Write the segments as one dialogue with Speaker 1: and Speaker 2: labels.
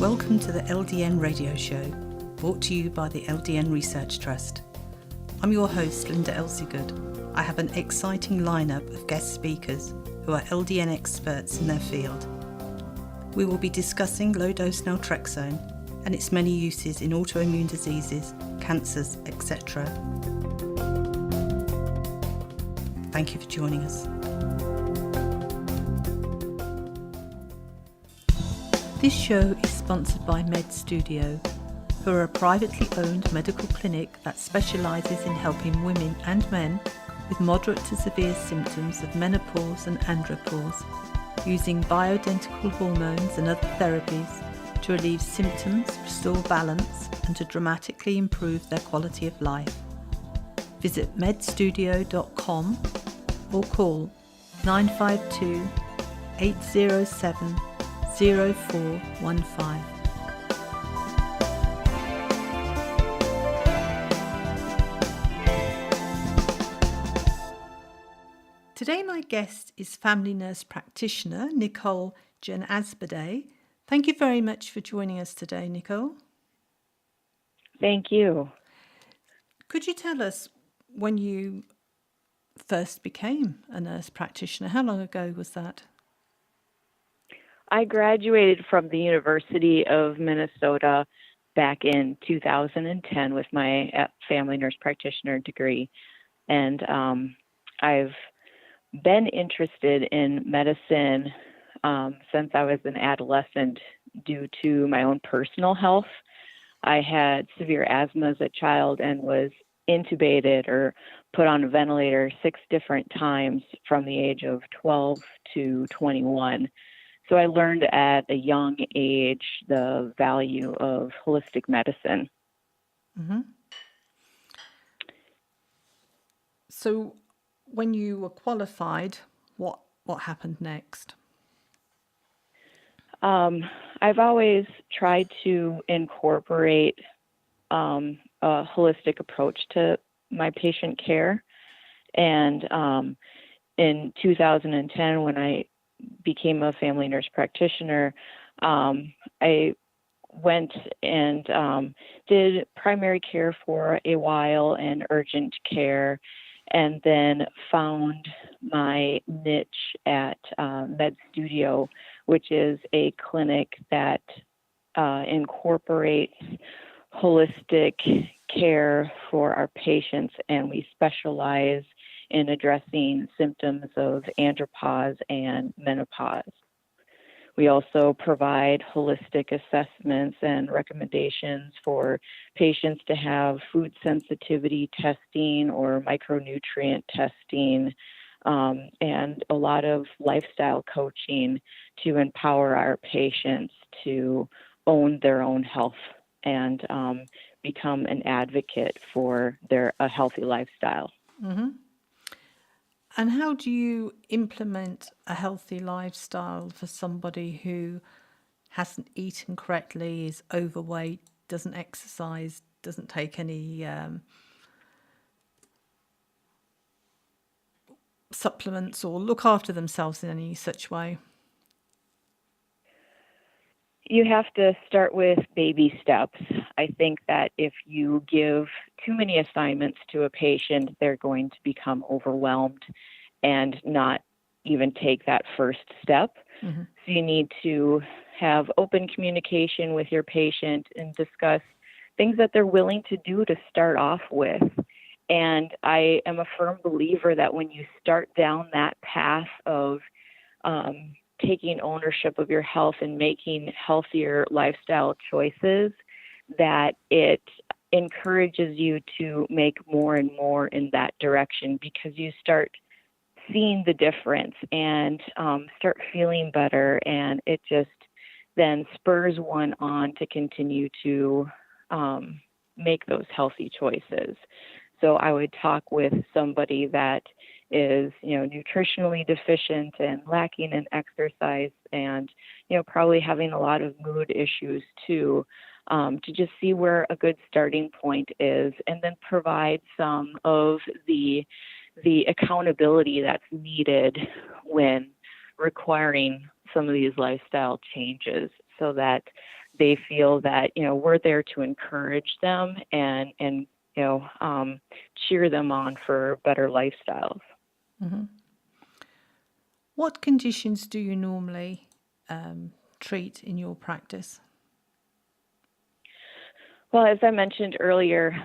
Speaker 1: Welcome to the LDN Radio Show, brought to you by the LDN Research Trust. I'm your host, Linda Elseygood. I have an exciting lineup of guest speakers who are LDN experts in their field. We will be discussing low-dose Naltrexone and its many uses in autoimmune diseases, cancers, etc. Thank you for joining us. This show is sponsored by Med Studio, who are a privately owned medical clinic that specialises in helping women and men with moderate to severe symptoms of menopause and andropause, using bioidentical hormones and other therapies to relieve symptoms, restore balance, and to dramatically improve their quality of life. Visit medstudio.com or call 952 807 0415. Today my guest is family nurse practitioner Nicole Jenabzadeh. Thank you very much for joining us today, Nicole.
Speaker 2: Thank you.
Speaker 1: Could you tell us when you first became a nurse practitioner? How long ago was that?
Speaker 2: I graduated from the University of Minnesota back in 2010 with my family nurse practitioner degree. And I've been interested in medicine since I was an adolescent due to my own personal health. I had severe asthma as a child and was intubated or put on a ventilator 6 different times from the age of 12 to 21. So I learned at a young age the value of holistic medicine.
Speaker 1: Mm-hmm. So when you were qualified, what happened next?
Speaker 2: I've always tried to incorporate a holistic approach to my patient care. And in 2010, when I became a family nurse practitioner, I went and did primary care for a while and urgent care, and then found my niche at Med Studio, which is a clinic that incorporates holistic care for our patients, and we specialize in addressing symptoms of andropause and menopause. We also provide holistic assessments and recommendations for patients to have food sensitivity testing or micronutrient testing, and a lot of lifestyle coaching to empower our patients to own their own health and become an advocate for a healthy lifestyle.
Speaker 1: Mm-hmm. And how do you implement a healthy lifestyle for somebody who hasn't eaten correctly, is overweight, doesn't exercise, doesn't take any supplements or look after themselves in any such way?
Speaker 2: You have to start with baby steps. I think that if you give too many assignments to a patient, they're going to become overwhelmed and not even take that first step. Mm-hmm. So you need to have open communication with your patient and discuss things that they're willing to do to start off with. And I am a firm believer that when you start down that path of taking ownership of your health and making healthier lifestyle choices, that it encourages you to make more and more in that direction, because you start seeing the difference and start feeling better, and it just then spurs one on to continue to make those healthy choices. So I would talk with somebody that is, nutritionally deficient and lacking in exercise and, probably having a lot of mood issues too, to just see where a good starting point is, and then provide some of the accountability that's needed when requiring some of these lifestyle changes, so that they feel that, we're there to encourage them and cheer them on for better lifestyles.
Speaker 1: Mm-hmm. What conditions do you normally treat in your practice?
Speaker 2: Well, as I mentioned earlier,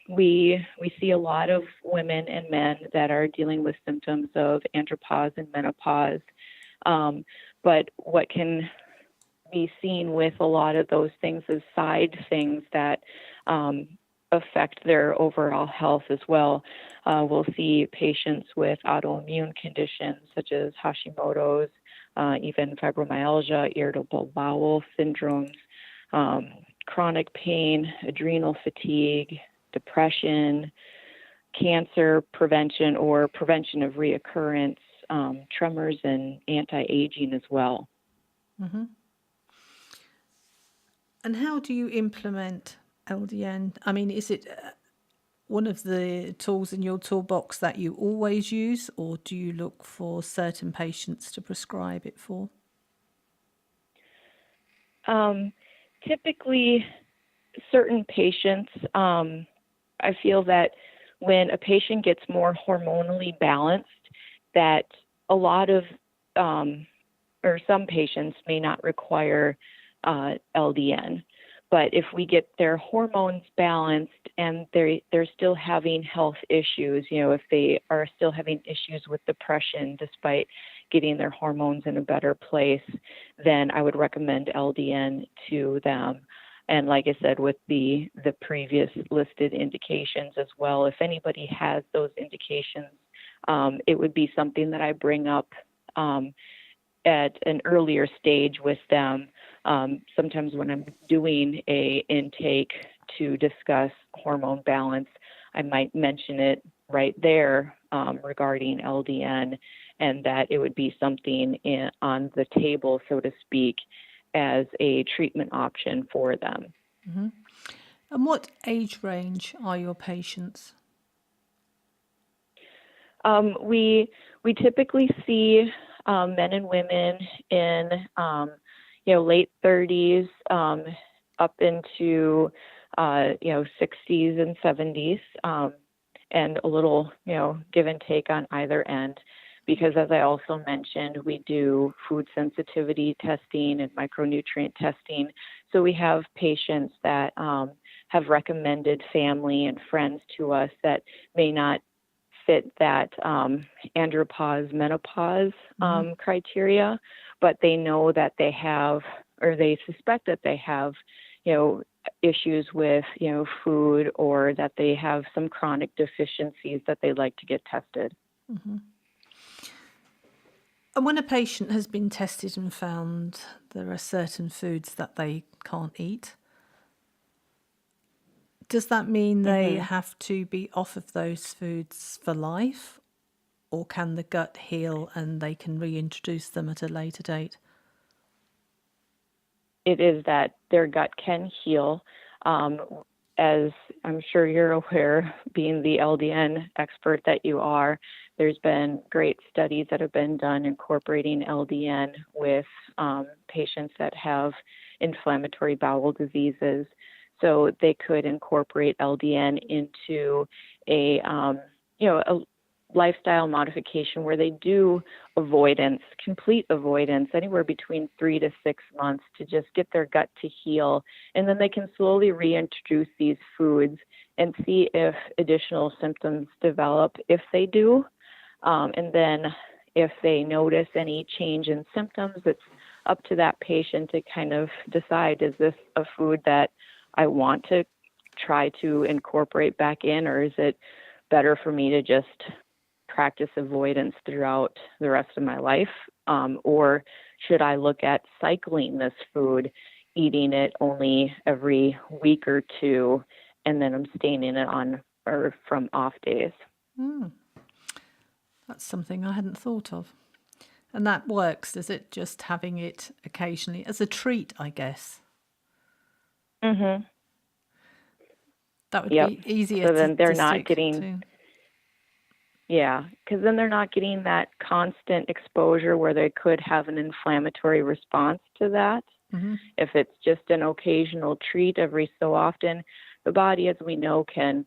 Speaker 2: we see a lot of women and men that are dealing with symptoms of andropause and menopause. But what can be seen with a lot of those things is side things that affect their overall health as well. We'll see patients with autoimmune conditions such as Hashimoto's, even fibromyalgia, irritable bowel syndromes, chronic pain, adrenal fatigue, depression, cancer prevention or prevention of reoccurrence, tremors, and anti-aging as well.
Speaker 1: Mm-hmm. And how do you implement LDN? I mean, is it one of the tools in your toolbox that you always use, or do you look for certain patients to prescribe it for?
Speaker 2: Typically, certain patients, I feel that when a patient gets more hormonally balanced, that a lot of, or some patients may not require LDN. But if we get their hormones balanced and they're still having health issues, if they are still having issues with depression despite getting their hormones in a better place, then I would recommend LDN to them. And like I said, with the previous listed indications as well, if anybody has those indications, it would be something that I bring up at an earlier stage with them. Sometimes when I'm doing a intake to discuss hormone balance, I might mention it right there regarding LDN, and that it would be something on the table, so to speak, as a treatment option for them.
Speaker 1: Mm-hmm. And what age range are your patients?
Speaker 2: We typically see men and women in late 30s up into 60s and 70s, and a little give and take on either end. Because as I also mentioned, we do food sensitivity testing and micronutrient testing. So we have patients that have recommended family and friends to us that may not fit that andropause, menopause criteria, but they know that they have, or they suspect that they have, issues with, food, or that they have some chronic deficiencies that they'd like to get tested.
Speaker 1: Mm-hmm. And when a patient has been tested and found there are certain foods that they can't eat, does that mean they have to be off of those foods for life? Or can the gut heal and they can reintroduce them at a later date?
Speaker 2: It is that their gut can heal. As I'm sure you're aware, being the LDN expert that you are, there's been great studies that have been done incorporating LDN with patients that have inflammatory bowel diseases. So they could incorporate LDN into a lifestyle modification where they do complete avoidance, anywhere between 3 to 6 months to just get their gut to heal. And then they can slowly reintroduce these foods and see if additional symptoms develop if they do. And then if they notice any change in symptoms, it's up to that patient to kind of decide, is this a food that I want to try to incorporate back in, or is it better for me to just practice avoidance throughout the rest of my life? Or should I look at cycling this food, eating it only every week or two, and then abstaining it on or from off days?
Speaker 1: That's something I hadn't thought of. And that works, does it? Just having it occasionally as a treat, I guess.
Speaker 2: Mm-hmm.
Speaker 1: That would be easier
Speaker 2: so then they're
Speaker 1: to
Speaker 2: not
Speaker 1: stick
Speaker 2: getting
Speaker 1: to.
Speaker 2: Yeah, because then they're not getting that constant exposure where they could have an inflammatory response to that. If it's just an occasional treat every so often, the body, as we know, can,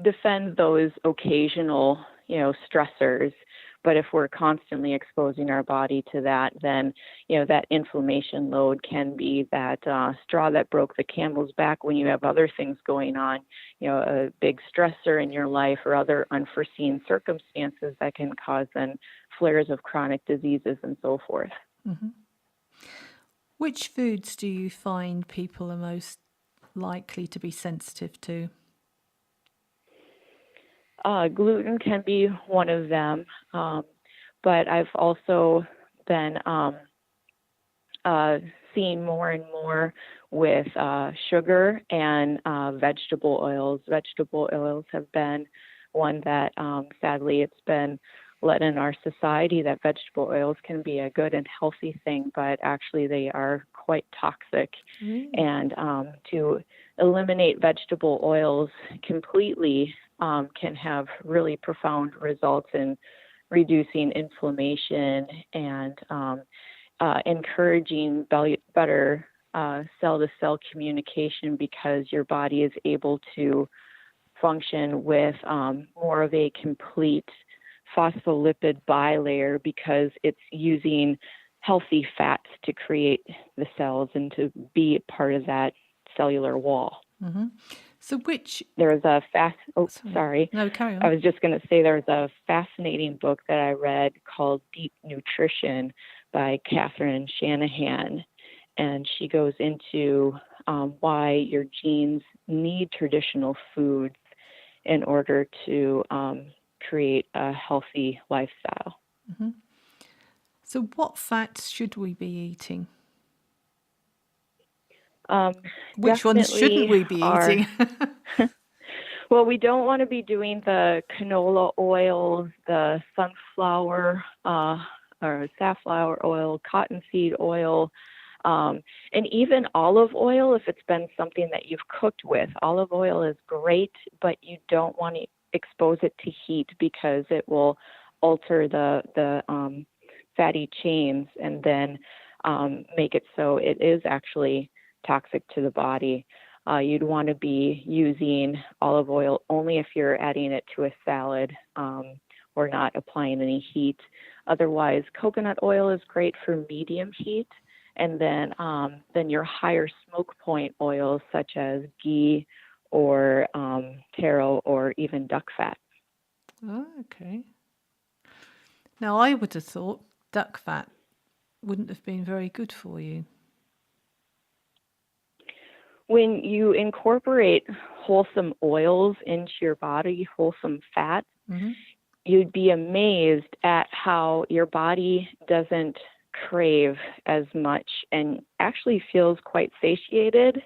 Speaker 2: defend those occasional, stressors. But if we're constantly exposing our body to that, then, that inflammation load can be that straw that broke the camel's back when you have other things going on, a big stressor in your life or other unforeseen circumstances that can cause then flares of chronic diseases and so forth.
Speaker 1: Which foods do you find people are most likely to be sensitive to?
Speaker 2: Gluten can be one of them, but I've also been seeing more and more with sugar and vegetable oils. Vegetable oils have been one that sadly it's been led in our society that vegetable oils can be a good and healthy thing, but actually they are quite toxic. And to eliminate vegetable oils completely can have really profound results in reducing inflammation and encouraging better cell-to-cell communication, because your body is able to function with more of a complete phospholipid bilayer, because it's using healthy fats to create the cells and to be part of that cellular wall.
Speaker 1: So which...
Speaker 2: There's a sorry.
Speaker 1: No, carry on.
Speaker 2: I was just going to say there's a fascinating book that I read called Deep Nutrition by Catherine Shanahan, and she goes into why your genes need traditional foods in order to create a healthy lifestyle.
Speaker 1: So what fats should we be eating? Which ones shouldn't we be eating?
Speaker 2: Well, we don't want to be doing the canola oil, the sunflower or safflower oil, cottonseed oil, and even olive oil if it's been something that you've cooked with. Olive oil is great, but you don't want to expose it to heat because it will alter the fatty chains and then make it so it is actually toxic to the body. You'd want to be using olive oil only if you're adding it to a salad or not applying any heat. Otherwise, coconut oil is great for medium heat. And then your higher smoke point oils such as ghee or taro or even duck fat.
Speaker 1: Oh, okay. Now, I would have thought duck fat wouldn't have been very good for you.
Speaker 2: When you incorporate wholesome oils into your body, wholesome fat, you'd be amazed at how your body doesn't crave as much and actually feels quite satiated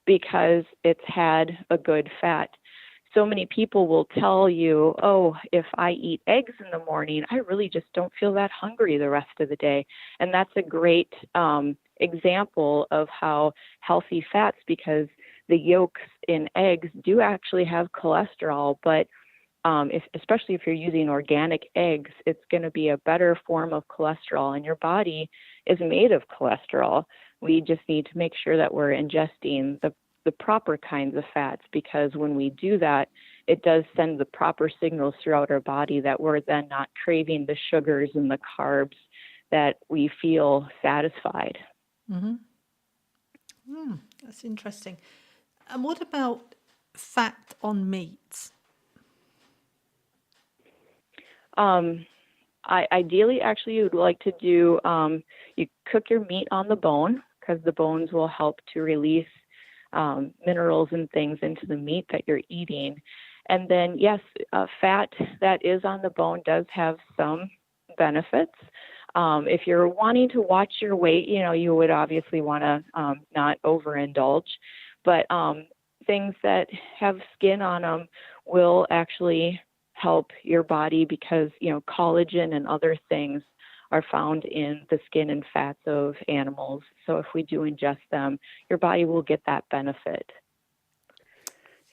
Speaker 2: because it's had a good fat. So many people will tell you, oh, if I eat eggs in the morning, I really just don't feel that hungry the rest of the day. And that's a great example of how healthy fats, because the yolks in eggs do actually have cholesterol, but especially if you're using organic eggs, it's going to be a better form of cholesterol, and your body is made of cholesterol. We just need to make sure that we're ingesting the proper kinds of fats, because when we do that, it does send the proper signals throughout our body that we're then not craving the sugars and the carbs, that we feel satisfied.
Speaker 1: That's interesting. And what about fat on meats?
Speaker 2: Ideally, actually, you'd like to do, you cook your meat on the bone, because the bones will help to release minerals and things into the meat that you're eating. And then, yes, fat that is on the bone does have some benefits. If you're wanting to watch your weight, you would obviously want to not overindulge. But things that have skin on them will actually help your body, because, collagen and other things are found in the skin and fats of animals. So if we do ingest them, your body will get that benefit.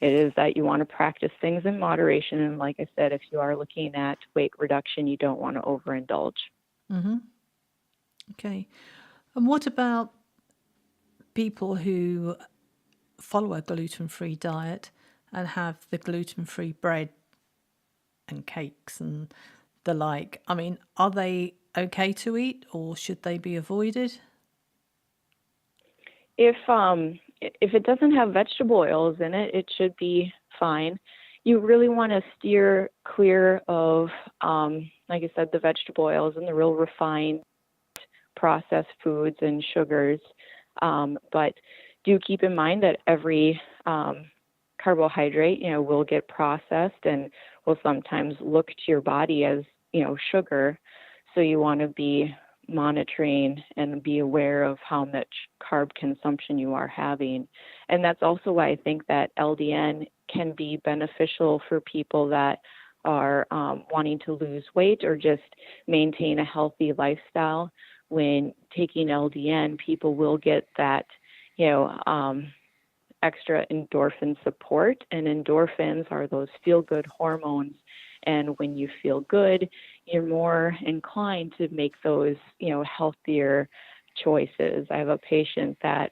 Speaker 2: It is that you want to practice things in moderation. And like I said, if you are looking at weight reduction, you don't want to overindulge.
Speaker 1: Okay. And what about people who follow a gluten-free diet and have the gluten-free bread and cakes and the like? I mean, are they okay to eat, or should they be avoided?
Speaker 2: If it doesn't have vegetable oils in it, it should be fine. You really want to steer clear of, like I said, the vegetable oils and the real refined processed foods and sugars. But do keep in mind that every carbohydrate, will get processed and will sometimes look to your body as, sugar. So you want to be monitoring and be aware of how much carb consumption you are having. And that's also why I think that LDN can be beneficial for people that are wanting to lose weight or just maintain a healthy lifestyle. When taking LDN, people will get that, extra endorphin support, and endorphins are those feel-good hormones. And when you feel good, you're more inclined to make those, healthier choices. I have a patient that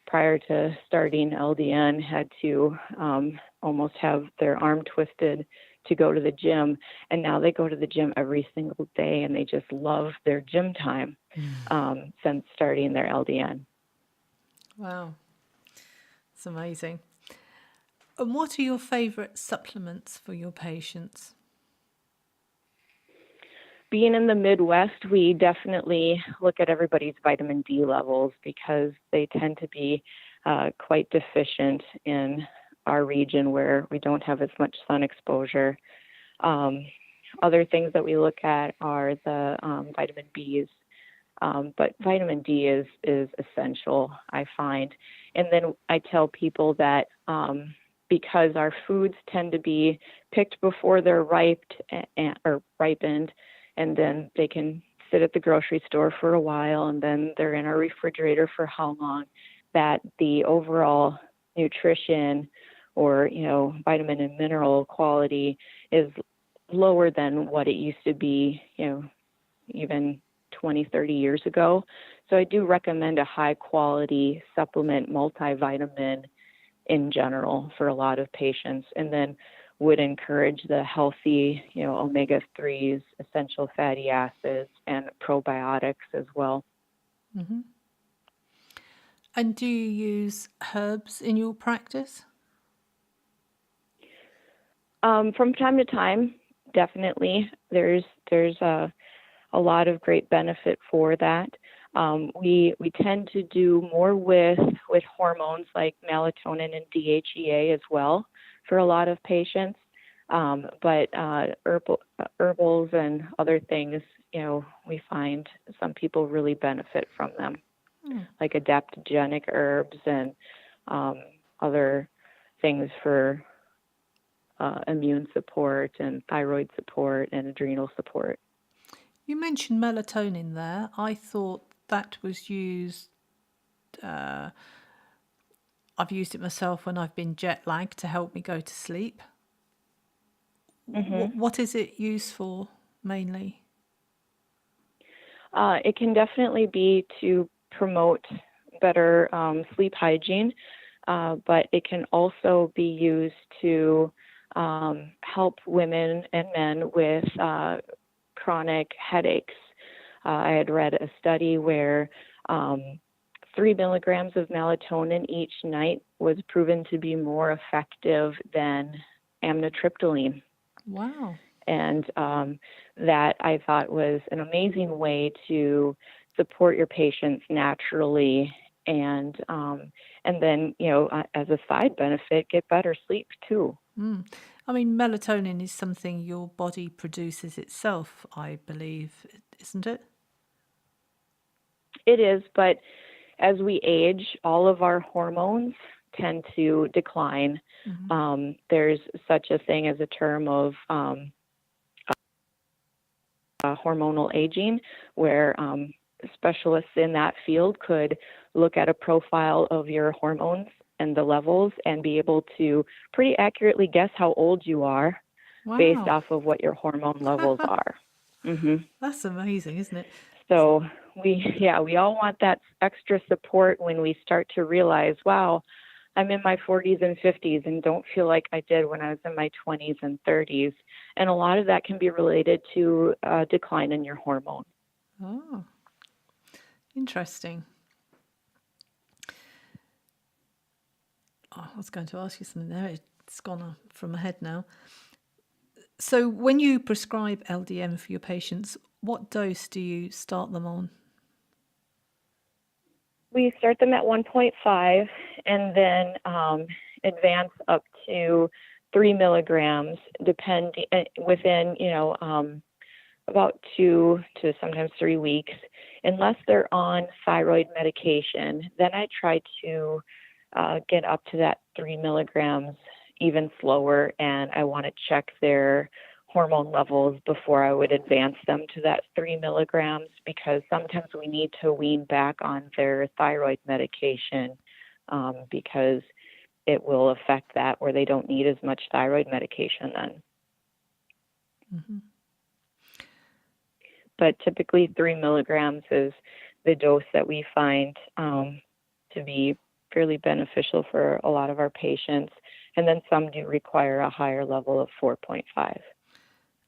Speaker 2: prior to starting LDN had to almost have their arm twisted to go to the gym, and now they go to the gym every single day, and they just love their gym time since starting their LDN.
Speaker 1: Wow, it's amazing. And what are your favorite supplements for your patients?
Speaker 2: Being in the Midwest, we definitely look at everybody's vitamin D levels because they tend to be quite deficient in our region where we don't have as much sun exposure. Other things that we look at are the vitamin Bs, but vitamin D is essential, I find. And then I tell people that because our foods tend to be picked before they're ripened, and then they can sit at the grocery store for a while, and then they're in our refrigerator for how long, that the overall nutrition or, vitamin and mineral quality is lower than what it used to be, even 20, 30 years ago. So I do recommend a high quality supplement multivitamin in general for a lot of patients, and then would encourage the healthy, omega-3s, essential fatty acids, and probiotics as well.
Speaker 1: Mm-hmm. And do you use herbs in your practice?
Speaker 2: From time to time, definitely. There's a lot of great benefit for that. We tend to do more with hormones like melatonin and DHEA as well for a lot of patients. But herbals and other things, we find some people really benefit from them, like adaptogenic herbs and other things for immune support and thyroid support and adrenal support.
Speaker 1: You mentioned melatonin there. I thought that was used, I've used it myself when I've been jet lagged to help me go to sleep.
Speaker 2: Mm-hmm.
Speaker 1: What is it used for mainly?
Speaker 2: It can definitely be to promote better sleep hygiene, but it can also be used to help women and men with chronic headaches. I had read a study where 3 milligrams of melatonin each night was proven to be more effective than amitriptyline.
Speaker 1: Wow.
Speaker 2: And that I thought was an amazing way to support your patients naturally, and then as a side benefit, get better sleep too.
Speaker 1: I mean, melatonin is something your body produces itself, I believe, isn't it?
Speaker 2: It is, but as we age, all of our hormones tend to decline.
Speaker 1: Mm-hmm.
Speaker 2: There's such a thing as a term of hormonal aging, where specialists in that field could look at a profile of your hormones and the levels and be able to pretty accurately guess how old you are based
Speaker 1: Wow.
Speaker 2: off of what your hormone levels are. Mm-hmm.
Speaker 1: That's amazing, isn't it?
Speaker 2: So we all want that extra support when we start to realize, wow, I'm in my 40s and 50s and don't feel like I did when I was in my 20s and 30s. And a lot of that can be related to a decline in your hormone.
Speaker 1: Oh, interesting. Oh, I was going to ask you something there. It's gone from my head now. So when you prescribe LDN for your patients, what dose do you start them on?
Speaker 2: We start them at 1.5 and then advance up to 3 milligrams, depending within about 2 to sometimes 3 weeks, unless they're on thyroid medication. Then I try to get up to that 3 milligrams even slower, and I want to check their hormone levels before I would advance them to that 3 milligrams, because sometimes we need to wean back on their thyroid medication because it will affect that, where they don't need as much thyroid medication then.
Speaker 1: Mm-hmm.
Speaker 2: But typically 3 milligrams is the dose that we find to be fairly beneficial for a lot of our patients. And then some do require a higher level of 4.5.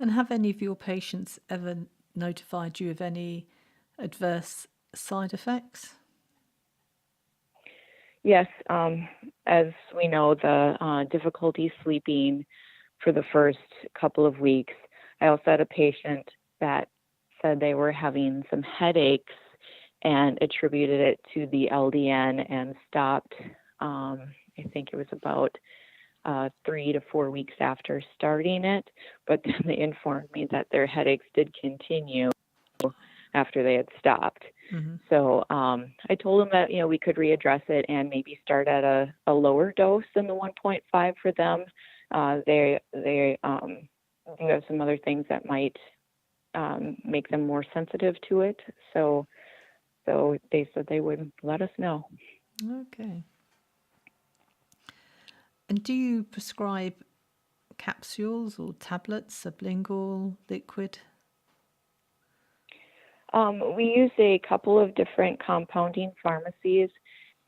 Speaker 1: And have any of your patients ever notified you of any adverse side effects?
Speaker 2: Yes, as we know, the difficulty sleeping for the first couple of weeks. I also had a patient that said they were having some headaches and attributed it to the LDN and stopped. I think it was about 3 to 4 weeks after starting it, but then they informed me that their headaches did continue after they had stopped.
Speaker 1: Mm-hmm.
Speaker 2: So I told them that we could readdress it and maybe start at a lower dose than the 1.5 for them. They do have some other things that might make them more sensitive to it. So they said they would let us know.
Speaker 1: Okay. And do you prescribe capsules or tablets, sublingual, liquid?
Speaker 2: We use a couple of different compounding pharmacies,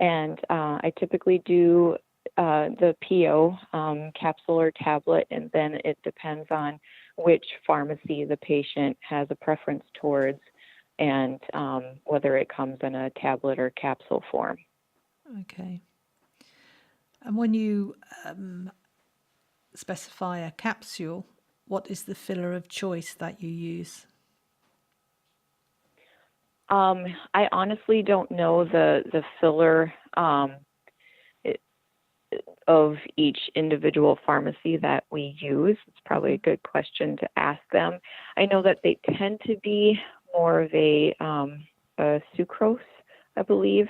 Speaker 2: and I typically do the PO, capsule or tablet, and then it depends on which pharmacy the patient has a preference towards and whether it comes in a tablet or capsule form.
Speaker 1: Okay. And when you specify a capsule, what is the filler of choice that you use?
Speaker 2: I honestly don't know the filler of each individual pharmacy that we use. It's probably a good question to ask them. I know that they tend to be more of a sucrose, I believe.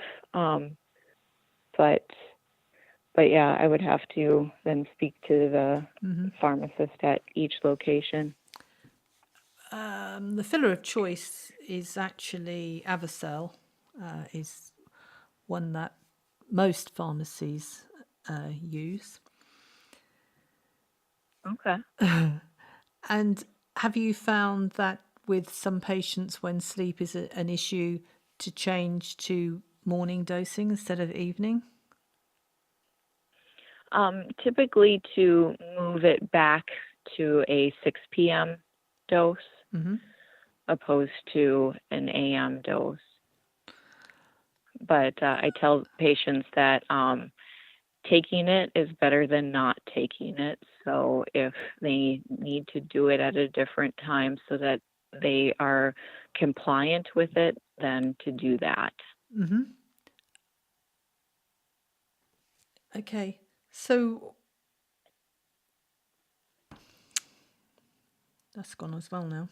Speaker 2: But yeah, I would have to then speak to the pharmacist at each location.
Speaker 1: The filler of choice is actually Avicel, is one that most pharmacies use.
Speaker 2: Okay.
Speaker 1: And have you found that with some patients, when sleep is an issue, to change to morning dosing instead of evening?
Speaker 2: Typically to move it back to a 6 p.m. dose opposed to an a.m. dose. But I tell patients that taking it is better than not taking it. So if they need to do it at a different time so that they are compliant with it, then to do that.
Speaker 1: Mm-hmm. Okay. So that's gone as well now.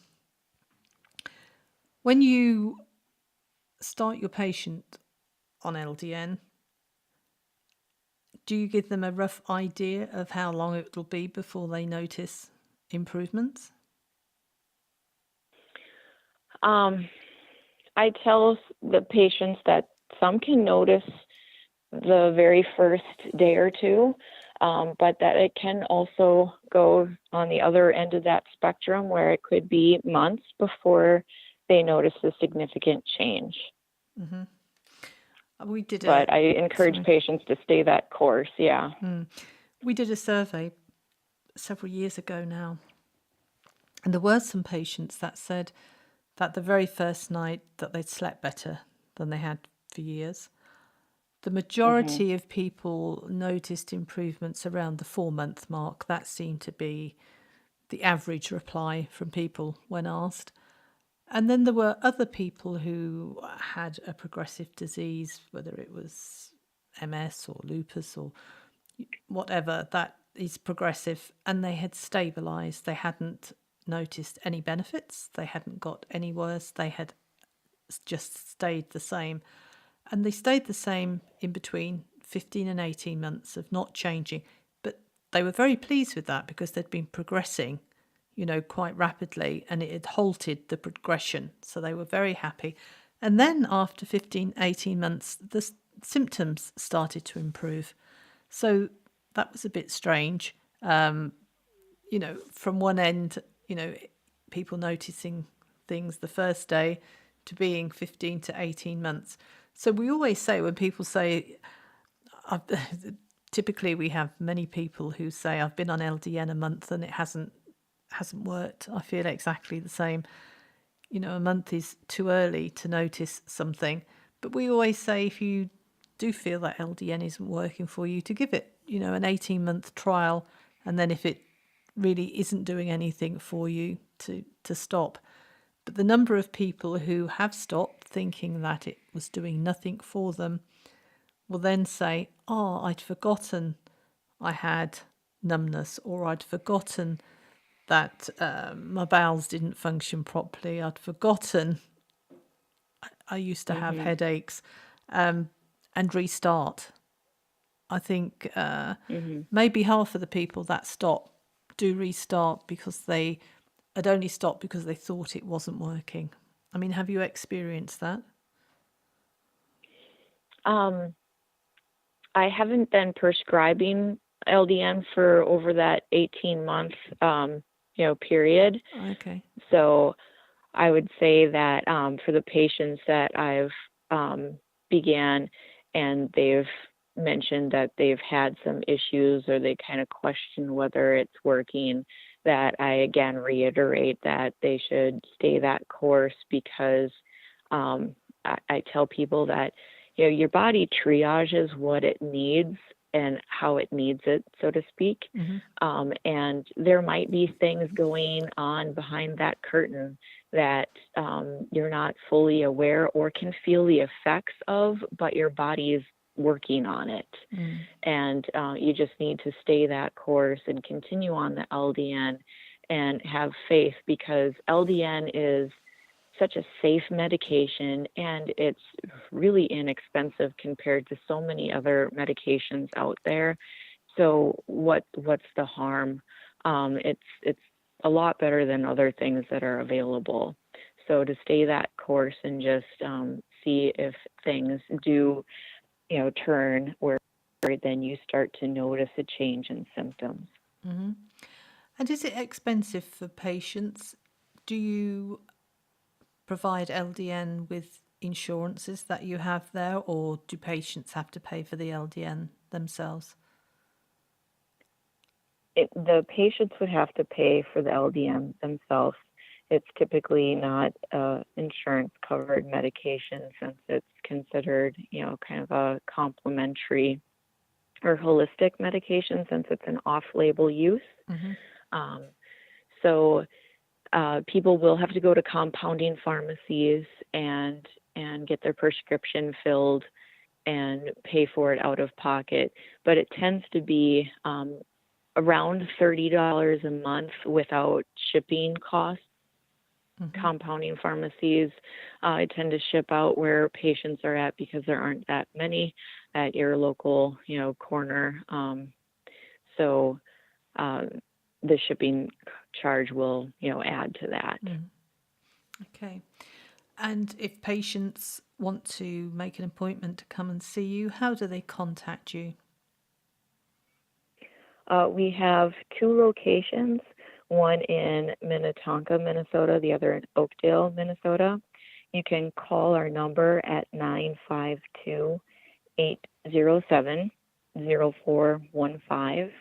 Speaker 1: When you start your patient on LDN, do you give them a rough idea of how long it will be before they notice improvements?
Speaker 2: I tell the patients that some can notice the very first day or two, but that it can also go on the other end of that spectrum where it could be months before they notice a significant change.
Speaker 1: Hmm. We did
Speaker 2: But I encourage
Speaker 1: sorry.
Speaker 2: patients to stay that course. Yeah.
Speaker 1: We did a survey several years ago now, and there were some patients that said that the very first night that they'd slept better than they had for years. The
Speaker 2: Hmm.
Speaker 1: majority of people noticed improvements around the 4-month mark. That seemed to be the average reply from people when asked. And then there were other people who had a progressive disease, whether it was MS or lupus or whatever, that is progressive, and they had stabilized. They hadn't noticed any benefits. They hadn't got any worse. They had just stayed the same. And they stayed the same in between 15 and 18 months of not changing. But they were very pleased with that because they'd been progressing, quite rapidly, and it had halted the progression. So they were very happy. And then after 15, 18 months, the symptoms started to improve. So that was a bit strange. From one end, people noticing things the first day to being 15 to 18 months. So we always say, when people say, typically we have many people who say, I've been on LDN a month and it hasn't worked. I feel exactly the same. A month is too early to notice something. But we always say, if you do feel that LDN isn't working for you, to give it, an 18-month trial. And then if it really isn't doing anything for you, to stop. But the number of people who have stopped thinking that it was doing nothing for them will then say, oh, I'd forgotten I had numbness, or I'd forgotten that my bowels didn't function properly. I'd forgotten I used to have
Speaker 2: Hmm.
Speaker 1: headaches, and restart. I think
Speaker 2: Hmm.
Speaker 1: maybe half of the people that stop do restart because they had only stopped because they thought it wasn't working. I mean, have you experienced that?
Speaker 2: Um, I haven't been prescribing LDN for over that 18-month, period.
Speaker 1: Okay.
Speaker 2: So I would say that for the patients that I've began and they've mentioned that they've had some issues or they kind of question whether it's working, that I again reiterate that they should stay that course because I tell people that your body triages what it needs and how it needs it, so to speak.
Speaker 1: Mm-hmm.
Speaker 2: And there might be things going on behind that curtain that you're not fully aware or can feel the effects of, but your body is working on it.
Speaker 1: Mm.
Speaker 2: And you just need to stay that course and continue on the LDN and have faith, because LDN is such a safe medication and it's really inexpensive compared to so many other medications out there. So what's the harm? It's a lot better than other things that are available. So to stay that course and just see if things do, turn where then you start to notice a change in symptoms.
Speaker 1: Mm-hmm. And is it expensive for patients? Do you provide LDN with insurances that you have there, or do patients have to pay for the LDN themselves?
Speaker 2: The patients would have to pay for the LDN themselves. It's typically not insurance covered medication since it's considered, kind of a complementary or holistic medication since it's an off-label use.
Speaker 1: Mm-hmm.
Speaker 2: Um, so people will have to go to compounding pharmacies and get their prescription filled and pay for it out of pocket. But it tends to be around $30 a month without shipping costs.
Speaker 1: Mm-hmm.
Speaker 2: Compounding pharmacies I tend to ship out where patients are at because there aren't that many at your local, corner. So the shipping charge will, add to that.
Speaker 1: Mm. Okay. And if patients want to make an appointment to come and see you, how do they contact you?
Speaker 2: We have 2 locations. one in Minnetonka, Minnesota, the other in Oakdale, Minnesota. You can call our number at 952-807-0415.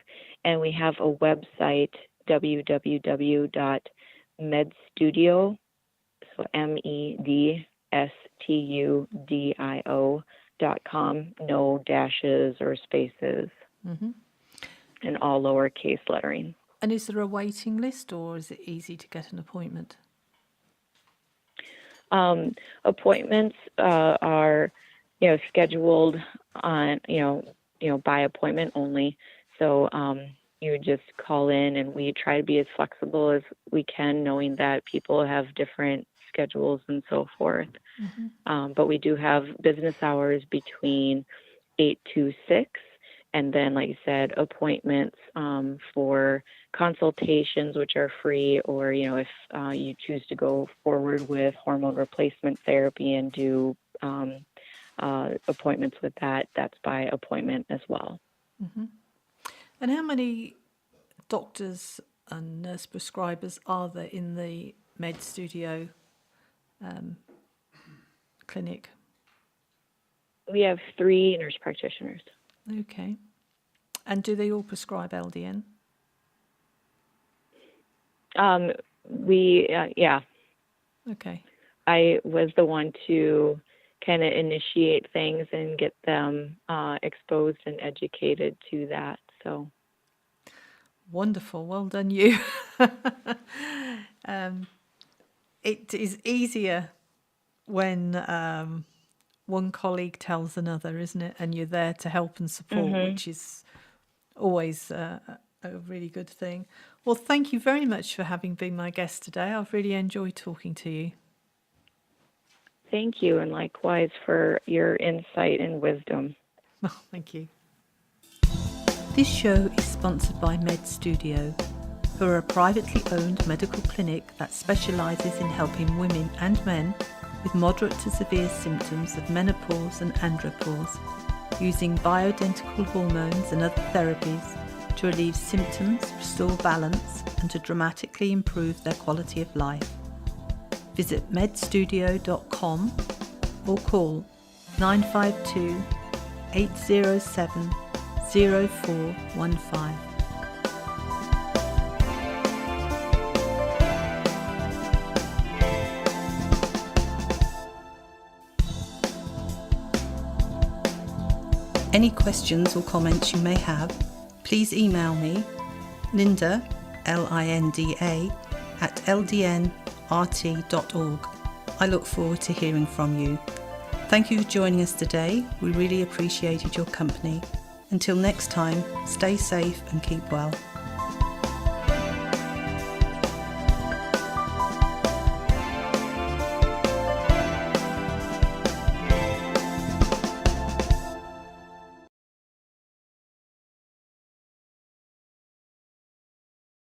Speaker 2: And we have a website, www.medstudio, so medstudio.com, no dashes or spaces, and all lowercase lettering.
Speaker 1: And is there a waiting list, or is it easy to get an appointment?
Speaker 2: Appointments are, scheduled on, by appointment only. So you would just call in, and we try to be as flexible as we can, knowing that people have different schedules and so forth. But we do have business hours between 8 to 6. And then, like you said, appointments for consultations, which are free, or, if you choose to go forward with hormone replacement therapy and do appointments with that, that's by appointment as well.
Speaker 1: And how many doctors and nurse prescribers are there in the Med Studio clinic?
Speaker 2: We have 3 nurse practitioners.
Speaker 1: Okay. And do they all prescribe LDN?
Speaker 2: Yeah.
Speaker 1: Okay.
Speaker 2: I was the one to kind of initiate things and get them exposed and educated to that. So
Speaker 1: wonderful. Well done, you. It is easier when one colleague tells another, isn't it? And you're there to help and support, which is always a really good thing. Well, thank you very much for having been my guest today. I've really enjoyed talking to you.
Speaker 2: Thank you, and likewise for your insight and wisdom.
Speaker 1: Oh, thank you. This show is sponsored by Med Studio, who are a privately owned medical clinic that specialises in helping women and men with moderate to severe symptoms of menopause and andropause, using bioidentical hormones and other therapies to relieve symptoms, restore balance, and to dramatically improve their quality of life. Visit medstudio.com or call 952 807 0415. Any questions or comments you may have, please email me, Linda, Linda, at ldnrt.org. I look forward to hearing from you. Thank you for joining us today. We really appreciated your company. Until next time, stay safe and keep well.